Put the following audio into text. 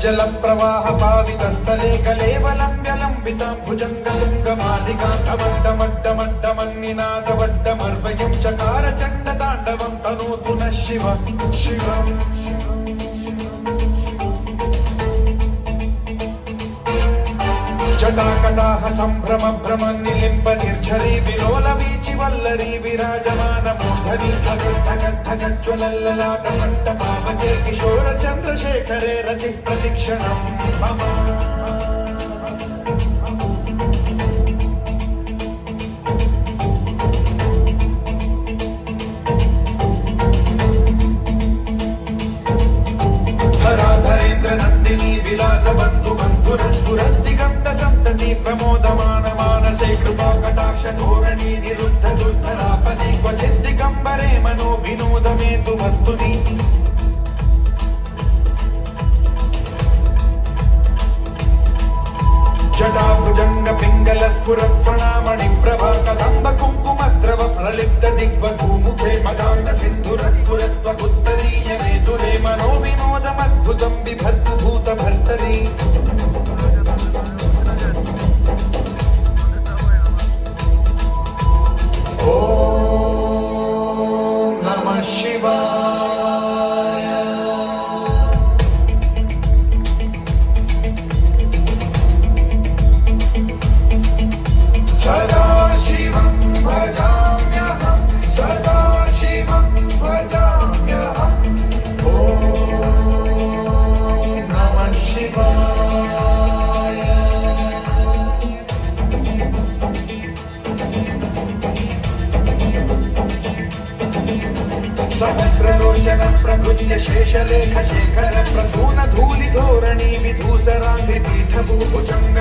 जल प्रवाह पावितस्थले कलेवलं व्यलम्बितां भुजङ्गतुङ्गमालिकान्तमड्डमड्डमड्डमन्निनादवड्डमर्वयं चकार चण्डताण्डवं तनोतु नः शिव शिव जटाकटाह सम्भ्रम भ्रम निलिम्ब निर्झरी विलोल वीचि वल्लरी विराजमान मूर्धनि धगद्धगद्धगज्ज्वलल्ललाट पट्टपावके किशोर चन्द्रशेखरे रचि प्रतिक्षणं मम धराधरेन्द्र नन्दिनी विलास बन्धु बन्धुरस्फुरद्दिगन्त सन्तति प्रमोदमान मानसे कृपा कटाक्ष धोरणी निरुद्ध दुर्धरापदि क्वचिद्दिगम्बरे मनो विनोदमेतु वस्तुनि जटाभुजङ्ग पिङ्गल स्फुरत्फणामणि प्रभा कदम्ब कुङ्कुमद्रव प्रलिप्त दिग्वधूमुखे मदान्त सिन्धुरस्फुरत्वगुत्तरीय मेतुरे मनो विनोदमद्भुतं बिभर्तु भूत भर्तरि ॐ नमः शिवाय सदाशिवं भजाम्यहं सदाशिवं भजाम्यहं ॐ नमः शिवाय सहस्रलोचन प्रकृत्य शेषलेख शेखर प्रसून धूलि धोरणी विधूसराधि पीठभूभुजङ्ग